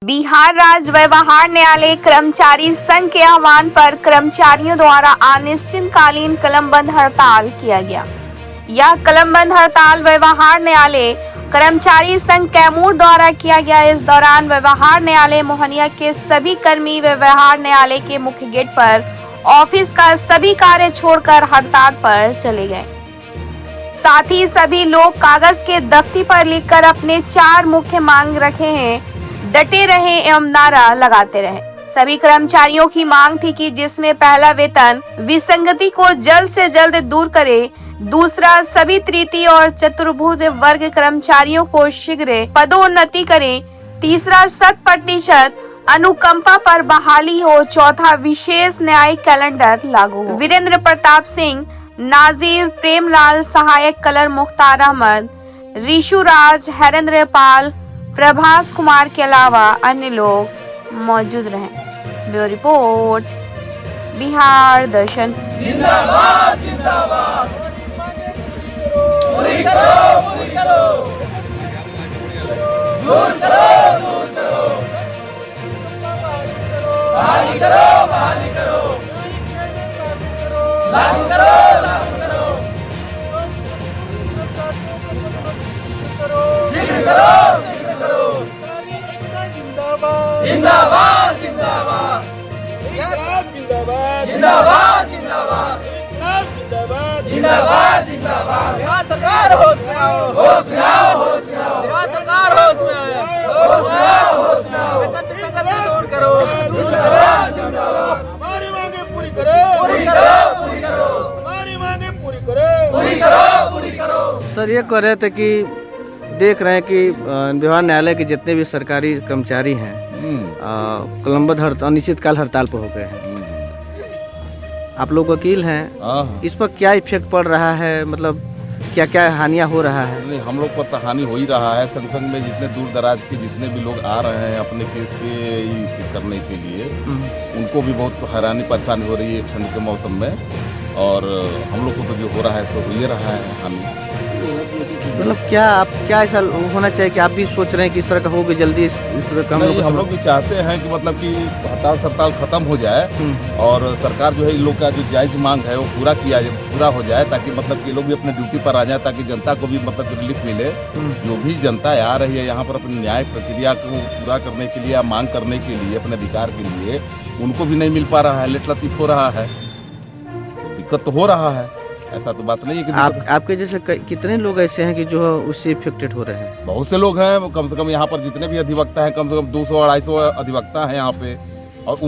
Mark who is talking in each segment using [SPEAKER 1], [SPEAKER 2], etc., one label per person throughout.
[SPEAKER 1] बिहार राज्य व्यवहार न्यायालय कर्मचारी संघ के आह्वान पर कर्मचारियों द्वारा अनिश्चितकालीन कलमबंद हड़ताल किया गया। यह कलमबंद हड़ताल व्यवहार न्यायालय कर्मचारी संघ कैमूर द्वारा किया गया। इस दौरान व्यवहार न्यायालय मोहनिया के सभी कर्मी व्यवहार न्यायालय के मुख्य गेट पर ऑफिस का सभी कार्य छोड़कर हड़ताल पर चले गए। साथ ही सभी लोग कागज के दफ्ती पर लिखकर अपने 4 मुख्य मांग रखे हैं, डटे रहे एवं नारा लगाते रहे। सभी कर्मचारियों की मांग थी कि जिसमें पहला वेतन विसंगति को जल्द से जल्द दूर करे, दूसरा सभी तृतीय और चतुर्भुज वर्ग कर्मचारियों को शीघ्र पदोन्नति करे, तीसरा 100% अनुकंपा पर बहाली हो, चौथा विशेष न्यायिक कैलेंडर लागू हो। वीरेंद्र प्रताप सिंह, नाजिर, प्रेमलाल, सहायक कलर मुख्तार अहमद, ऋषु राज, हरेंद्र पाल, प्रभास कुमार के अलावा अन्य लोग मौजूद रहे। ब्यूरो रिपोर्ट, बिहार दर्शन।
[SPEAKER 2] जिंदाबाद जिंदाबाद, पूरी करो पूरी करो, दूर करो दूर करो, बहाली करो बहाली करो, लागू करो लागू करो, शीघ्र करो शीघ्र करो, जिंदाबाद जिंदाबाद जिंदाबाद, जिंदाबाद जिंदाबाद जिंदाबाद, जिंदाबाद जिंदाबाद, बिहार सरकार होश में आओ, होश में आओ, होश में आओ, बिहार सरकार होश में आओ, होश में आओ, होश में आओ, विसंगति दूर करो, जिंदाबाद जिंदाबाद, हमारी मांगे पूरी करो, पूरी करो पूरी करो, हमारी मांगे पूरी करो, पूरी करो पूरी करो।
[SPEAKER 3] सर, ये कह रहे थे कि देख रहे हैं कि व्यवहार न्यायालय के जितने भी सरकारी कर्मचारी हैं कलमबंद हड़ताल, अनिश्चितकाल हड़ताल पर हो गए हैं। आप लोग वकील हैं, इस पर क्या इफेक्ट पड़ रहा है, मतलब क्या क्या हानियां हो रहा है?
[SPEAKER 4] नहीं, हम लोग पर तो हानि हो ही रहा है। संग संग में जितने दूर दराज के जितने भी लोग आ रहे हैं अपने केस के करने के लिए, उनको भी बहुत हैरानी परेशानी हो रही है ठंड के मौसम में, और हम लोग को तो जो हो रहा है सो हो ही रहा है हानि।
[SPEAKER 3] मतलब क्या ऐसा होना चाहिए कि आप भी सोच रहे हैं कि इस तरह का हो जल्दी इस तरह का?
[SPEAKER 4] हम लोग भी चाहते हैं कि मतलब कि हड़ताल खत्म हो जाए और सरकार जो है इन लोग का जो जायज मांग है वो पूरा हो जाए, ताकि मतलब कि लोग भी अपने ड्यूटी पर आ जाए, ताकि जनता को भी मतलब रिलीफ मिले। जो भी जनता आ रही है यहाँ पर अपनी न्याय प्रक्रिया को पूरा करने के लिए या मांग करने के लिए, अपने अधिकार के लिए, उनको भी नहीं मिल पा रहा है, लेट लतीफ हो रहा है, दिक्कत तो हो रहा है। ऐसा तो बात नहीं है कि
[SPEAKER 3] आपके जैसे कितने लोग ऐसे हैं कि जो उससे इफेक्टेड हो रहे हैं?
[SPEAKER 4] बहुत से लोग हैं, कम से कम यहाँ पर जितने भी अधिवक्ता हैं, कम से कम 200-250 अधिवक्ता हैं यहाँ पे, और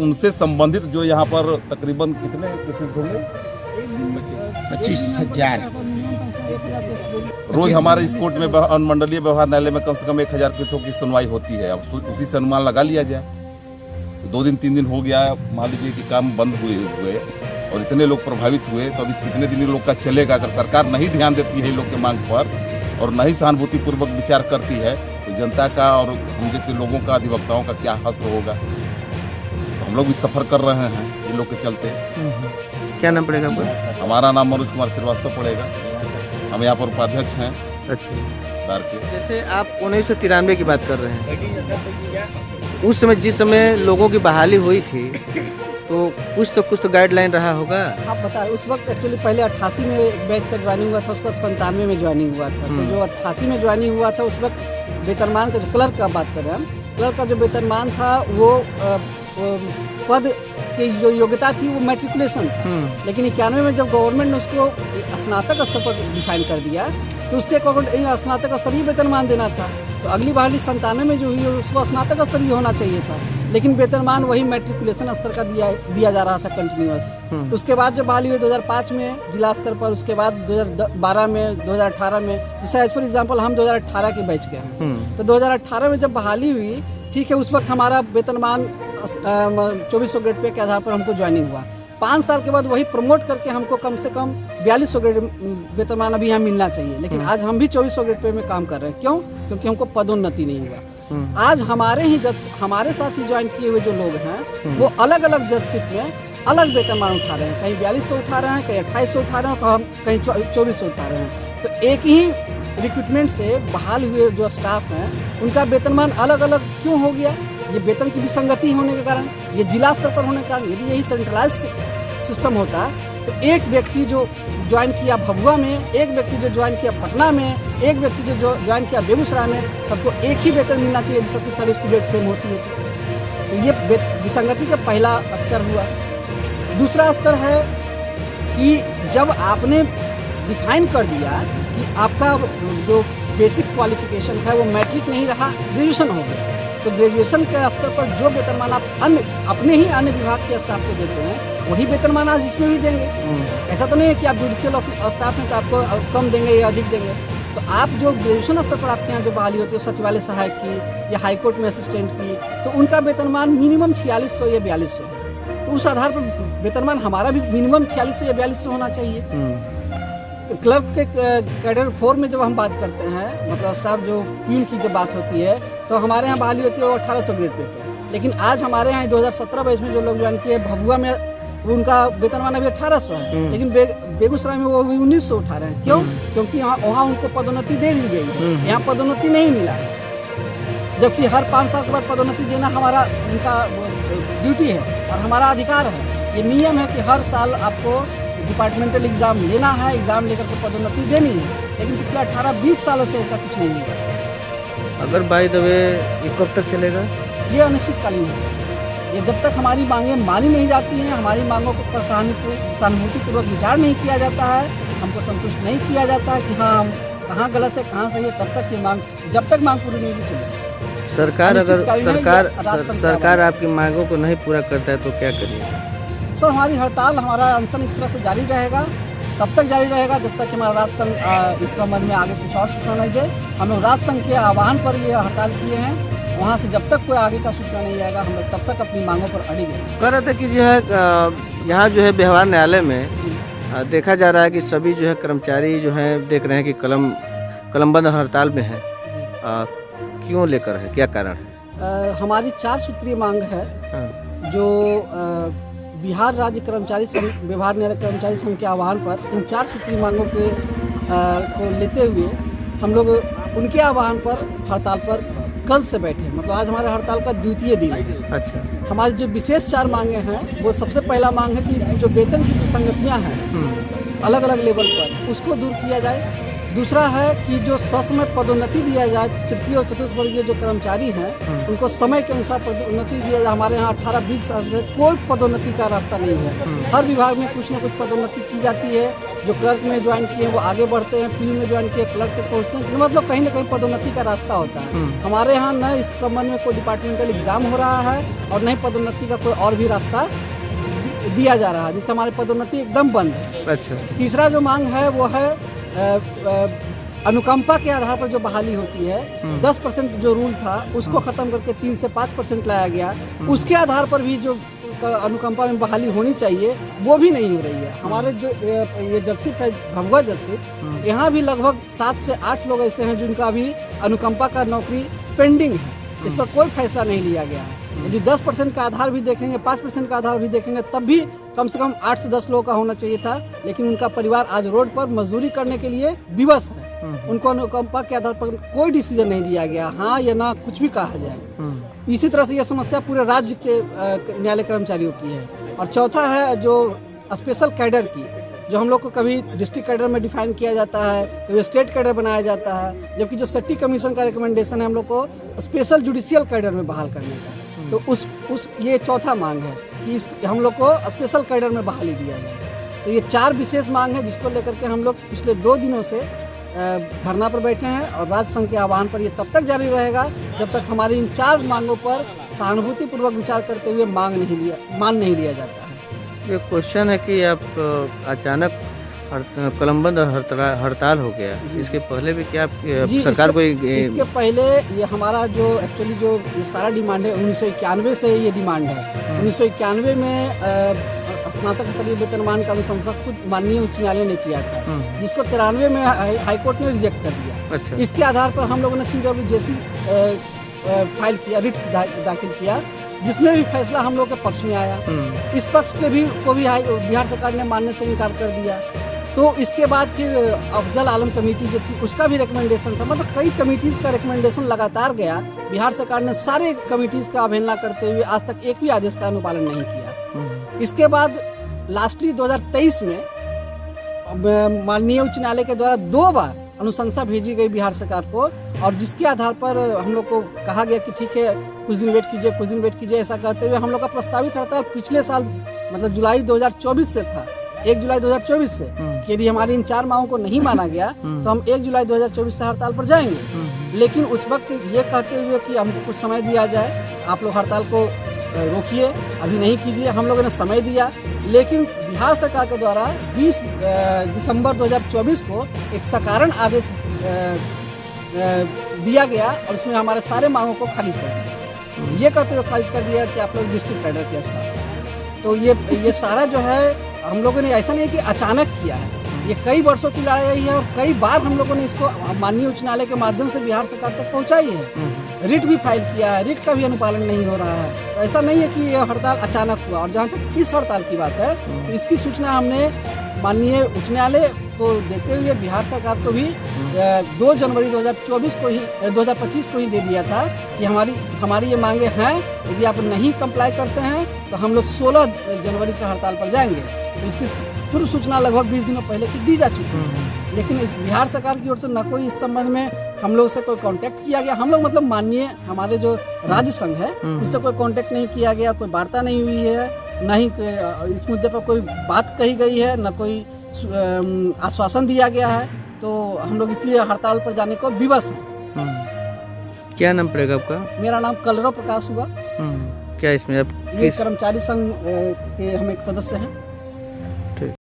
[SPEAKER 4] उनसे संबंधित जो यहाँ पर तकरीबन कितने केसेस होंगे,
[SPEAKER 5] 25,000
[SPEAKER 4] रोज हमारे इस कोर्ट में मंडलीय व्यवहार न्यायालय में कम से कम 1,000 केसों की सुनवाई होती है। अब उसी से अनुमान लगा लिया जाए, 2 दिन 3 दिन हो गया, मान लीजिए कि काम बंद हुए और इतने लोग प्रभावित हुए, तो अभी कितने दिन लोग का चलेगा? अगर सरकार नहीं ध्यान देती है इन लोग के मांग पर और नहीं सहानुभूतिपूर्वक विचार करती है, तो जनता का और हम जैसे लोगों का, अधिवक्ताओं का क्या हश्र होगा? तो हम लोग भी सफर कर रहे हैं इन लोग के चलते।
[SPEAKER 3] क्या नाम पड़ेगा आपका?
[SPEAKER 4] हमारा नाम मनोज कुमार श्रीवास्तव पड़ेगा, हम यहाँ पर उपाध्यक्ष हैं।
[SPEAKER 3] अच्छा, जैसे आप 1993 की बात कर रहे हैं, उस समय जिस समय लोगों की बहाली हुई थी, तो कुछ तो गाइडलाइन रहा होगा।
[SPEAKER 6] आप बताएं, उस वक्त एक्चुअली पहले 88 में एक बैच का ज्वाइनिंग हुआ था, उसके बाद 97 में ज्वाइनिंग हुआ था। तो जो 88 में ज्वाइनिंग हुआ था, उस वक्त वेतनमान का जो क्लर्क का बात कर रहे हैं हम, क्लर्क का जो वेतनमान था वो पद की जो योग्यता थी वो मैट्रिकुलेशन था। लेकिन 91 में जब गवर्नमेंट ने उसको स्नातक स्तर पर डिफाइन कर दिया, तो उसके अकॉर्डिंग स्नातक स्तरीय वेतनमान देना था। तो अगली बहाली 97 में जो हुई उसको स्नातक स्तरीय होना चाहिए था, लेकिन वेतनमान वही मैट्रिकुलेशन स्तर का दिया जा रहा था कंटिन्यूअस। उसके बाद जो बहाली हुई 2005 में जिला स्तर पर, उसके बाद 2012 में, 2018 में, जैसे एज फॉर एग्जाम्पल हम 2018 के बैच के हैं, तो 2018 में जब बहाली हुई, ठीक है, उस वक्त हमारा वेतनमान 2400 ग्रेड पे के आधार पर हमको ज्वाइनिंग हुआ। 5 साल के बाद वही प्रमोट करके हमको कम से कम 4200 ग्रेड वेतनमान अभी यहाँ मिलना चाहिए, लेकिन आज हम भी 2400 ग्रेड पे में काम कर रहे हैं। क्यों? क्योंकि हमको पदोन्नति नहीं हुआ। आज हमारे साथ ही ज्वाइन किए हुए जो लोग हैं वो अलग अलग जजशिप में अलग वेतनमान उठा रहे हैं, कहीं 4200 उठा रहे हैं, कहीं 2800 उठा रहे हैं, कहीं 2400 उठा रहे हैं। तो एक ही रिक्रूटमेंट से बहाल हुए जो स्टाफ हैं उनका वेतनमान अलग अलग क्यों हो गया? ये वेतन की विसंगति होने के कारण, ये जिला स्तर पर होने के कारण। यदि यही सेंट्रलाइज सिस्टम होता तो एक व्यक्ति जो ज्वाइन किया भभुआ में, एक व्यक्ति जो ज्वाइन किया पटना में, एक व्यक्ति जो ज्वाइन किया बेगूसराय में, सबको एक ही वेतन मिलना चाहिए यदि सबकी सर्विस पीरियड सेम होती है तो ये विसंगति का पहला स्तर हुआ। दूसरा स्तर है कि जब आपने डिफाइन कर दिया कि आपका जो बेसिक क्वालिफिकेशन है वो मैट्रिक नहीं रहा, ग्रेजुएशन हो गया, तो ग्रेजुएशन के स्तर पर जो वेतनमान आप अपने ही अन्य विभाग के स्टाफ को देते हैं वही वेतनमान आज इसमें भी देंगे। ऐसा तो नहीं है कि आप जुडिशियल स्टाफ में तो आपको कम देंगे या अधिक देंगे। तो आप जो ग्रेजुएशन स्तर पर आपके यहाँ जो बहाली होती है सचिवालय सहायक की या हाईकोर्ट में असिस्टेंट की, तो उनका वेतनमान मिनिमम 4600 या 4200 है। तो उस आधार पर वेतनमान हमारा भी मिनिमम 4600 या 4200 होना चाहिए। क्लर्क के कैडर 4 में जब हम बात करते हैं, मतलब स्टाफ जो प्यून की जब बात होती है, तो हमारे यहाँ बहाली होती है वो 1800 ग्रेड पे। लेकिन आज हमारे यहाँ 2017-22 में जो लोग ज्वाइन किए भभुआ में, उनका वेतनमान अभी 1800 है, लेकिन बेगूसराय में वो भी 1900 उठा रहे हैं। क्यों? क्योंकि वहाँ उनको पदोन्नति दे दी गई है, यहाँ पदोन्नति नहीं मिला है। जबकि हर 5 साल के बाद पदोन्नति देना हमारा उनका ड्यूटी है और हमारा अधिकार है। ये नियम है कि हर साल आपको डिपार्टमेंटल एग्जाम लेना है, एग्जाम लेकर के पदोन्नति देनी है। लेकिन पिछले 18-20 सालों से ऐसा कुछ नहीं हुआ।
[SPEAKER 3] अगर बाय द वे ये कब तक चलेगा?
[SPEAKER 6] ये अनिश्चितकालीन है। ये जब तक हमारी मांगें मानी नहीं जाती हैं, हमारी मांगों पर सहानुभूतिपूर्वक विचार नहीं किया जाता है, हमको संतुष्ट नहीं किया जाता है कि हाँ हम कहाँ गलत है कहाँ सही है, तब तक ये मांग, जब तक मांग पूरी नहीं भी चलेगी।
[SPEAKER 3] सरकार आपकी मांगों को नहीं पूरा करता है तो क्या करिए?
[SPEAKER 6] सर हमारी हड़ताल, हमारा अनशन इस तरह से जारी रहेगा, तब तक जारी रहेगा जब तक हमारा राष्ट्र संघ इस संबंध में आगे कुछ और सूचना नहीं दे। हम लोग राष्ट्र संघ के आह्वान पर ये हड़ताल किए हैं, वहाँ से जब तक कोई आगे का सूचना नहीं आएगा हम लोग तब तक अपनी मांगों पर अड़े रहेंगे।
[SPEAKER 3] कह रहे थे कि जो है यहाँ जो है व्यवहार न्यायालय में देखा जा रहा है कि सभी जो है कर्मचारी जो है देख रहे हैं कि कलमबंद हड़ताल में है, क्यों लेकर है, क्या कारण है?
[SPEAKER 6] हमारी 4 सूत्रीय मांग है जो बिहार राज्य कर्मचारी संघ, व्यवहार न्यायालय कर्मचारी संघ के आह्वान पर इन 4 सूत्रीय मांगों के को लेते हुए हम लोग उनके आह्वान पर हड़ताल पर कल से बैठे। मतलब आज हमारे हड़ताल का द्वितीय दिन है।
[SPEAKER 3] अच्छा,
[SPEAKER 6] हमारी जो विशेष 4 मांगे हैं वो सबसे पहला मांग है कि जो वेतन की विसंगतियाँ हैं अलग अलग लेवल पर उसको दूर किया जाए। दूसरा है कि जो ससमय पदोन्नति दिया जाए, तृतीय और चतुर्थ वर्गीय जो कर्मचारी हैं उनको समय के अनुसार पदोन्नति दिया जाए। हमारे यहाँ 18-20 साल से कोई पदोन्नति का रास्ता नहीं है। हर विभाग में कुछ न कुछ पदोन्नति की जाती है। जो क्लर्क में ज्वाइन किए वो आगे बढ़ते हैं, पी में ज्वाइन किए क्लर्क तक पहुँचते हैं, मतलब कहीं ना कहीं पदोन्नति का रास्ता होता है। हमारे यहाँ न इस संबंध में कोई डिपार्टमेंटल एग्जाम हो रहा है और न ही पदोन्नति का कोई और भी रास्ता दिया जा रहा है, जिससे हमारी पदोन्नति एकदम बंद है।
[SPEAKER 3] अच्छा,
[SPEAKER 6] तीसरा जो मांग है वो है अनुकंपा के आधार पर जो बहाली होती है, 10% जो रूल था उसको खत्म करके 3 से 5% लाया गया। उसके आधार पर भी जो अनुकंपा में बहाली होनी चाहिए वो भी नहीं हो रही है। हमारे जो ये जजशिप है भभुआ जजशिप, यहाँ भी लगभग 7 से 8 लोग ऐसे हैं जिनका अभी अनुकंपा का नौकरी पेंडिंग है, इस पर कोई फैसला नहीं लिया गया है। यदि 10% का आधार भी देखेंगे, 5% का आधार भी देखेंगे, तब भी कम से कम 8 से 10 लोगों का होना चाहिए था। लेकिन उनका परिवार आज रोड पर मजदूरी करने के लिए विवश है। उनको अनुकंपा के आधार पर कोई डिसीजन नहीं दिया गया, हाँ या ना कुछ भी कहा जाए। इसी तरह से यह समस्या पूरे राज्य के न्यायालय कर्मचारियों की है। और चौथा है जो स्पेशल कैडर की, जो हम लोग को कभी डिस्ट्रिक्ट कैडर में डिफाइन किया जाता है, कभी स्टेट कैडर बनाया जाता है, जबकि जो सेट्टी कमीशन का रिकमेंडेशन है हम लोग को स्पेशल जुडिशियल कैडर में बहाल करने का। तो उस ये चौथा मांग है कि हम लोग को स्पेशल कैडर में बहाली दिया जाए। तो ये 4 विशेष मांग है जिसको लेकर के हम लोग पिछले 2 दिनों से धरना पर बैठे हैं और राज्य संघ के आह्वान पर ये तब तक जारी रहेगा जब तक हमारी इन 4 मांगों पर सहानुभूतिपूर्वक विचार करते हुए मान नहीं लिया जाता है।
[SPEAKER 3] ये क्वेश्चन है कि आप अचानक कलमबंद हड़ताल हो गया, इसके पहले भी क्या सरकार को
[SPEAKER 6] इसके पहले ये हमारा जो एक्चुअली जो ये सारा डिमांड है 1991 से ये डिमांड है। 1991 में स्नातक स्तरीय वेतनमान का अनुशंसा खुद माननीय उच्च न्यायालय ने किया था, जिसको 93 में हाईकोर्ट ने रिजेक्ट कर दिया। अच्छा। इसके आधार पर हम लोगों ने CWJC फाइल किया, रिट दाखिल किया, जिसमें भी फैसला हम लोग के पक्ष में आया। इस पक्ष के भी को भी बिहार सरकार ने मानने से इनकार कर दिया। तो इसके बाद फिर अफजल आलम कमेटी जो थी उसका भी रिकमेंडेशन था। मतलब कई कमेटीज़ का रिकमेंडेशन लगातार गया। बिहार सरकार ने सारे कमेटीज़ का अवहेलना करते हुए आज तक एक भी आदेश का अनुपालन नहीं किया। इसके बाद लास्टली 2023 में माननीय उच्च न्यायालय के द्वारा 2 बार अनुशंसा भेजी गई बिहार सरकार को, और जिसके आधार पर हम लोग को कहा गया कि ठीक है कुछ दिन वेट कीजिए, ऐसा कहते हुए हम लोग का प्रस्तावित हड़ताल पिछले साल मतलब जुलाई 2024 से था, 1 जुलाई 2024 से। कि यदि हमारी इन 4 मांगों को नहीं माना गया तो हम 1 जुलाई 2024 से हड़ताल पर जाएंगे। लेकिन उस वक्त ये कहते हुए कि हमको कुछ समय दिया जाए, आप लोग हड़ताल को रोकिए, अभी नहीं कीजिए, हम लोगों ने समय दिया। लेकिन बिहार सरकार के द्वारा 20 दिसंबर 2024 को एक सकारण आदेश दिया गया और उसमें हमारे सारे मांगों को खारिज कर दिया। ये कहते हुए खारिज कर दिया कि आप लोग डिस्ट्रिक्ट कैडर के स्टाफ। तो ये सारा जो है हम लोगों ने ऐसा नहीं कि अचानक किया है, ये कई वर्षों की लड़ाई है और कई बार हम लोगों ने इसको माननीय उच्च न्यायालय के माध्यम से बिहार सरकार तक पहुंचाई है। रिट भी फाइल किया है, रिट का भी अनुपालन नहीं हो रहा है। तो ऐसा नहीं है कि ये हड़ताल अचानक हुआ। और जहाँ तक इस हड़ताल की बात है तो इसकी सूचना हमने माननीय उच्च न्यायालय को देते हुए बिहार सरकार को भी 2 जनवरी 2025 को ही दे दिया था कि हमारी ये मांगे हैं, यदि आप नहीं कंप्लाई करते हैं तो हम लोग 16 जनवरी से हड़ताल पर जाएंगे। तो इसकी पूर्व सूचना लगभग 20 दिनों पहले की दी जा चुकी है। लेकिन इस बिहार सरकार की ओर से न कोई इस संबंध में हम लोग से कोई कांटेक्ट किया गया। हम लोग मतलब माननीय हमारे जो राज्य संघ है उससे कोई कांटेक्ट नहीं किया गया, कोई वार्ता नहीं हुई है, न ही इस मुद्दे पर कोई बात कही गई है, न कोई आश्वासन दिया गया है। तो हम लोग इसलिए हड़ताल पर जाने को विवश हैं।
[SPEAKER 3] क्या नाम पड़ेगा आपका?
[SPEAKER 6] मेरा नाम कलरव प्रकाश हुआ।
[SPEAKER 3] क्या इसमें आप
[SPEAKER 6] ये कर्मचारी संघ के हम एक सदस्य हैं।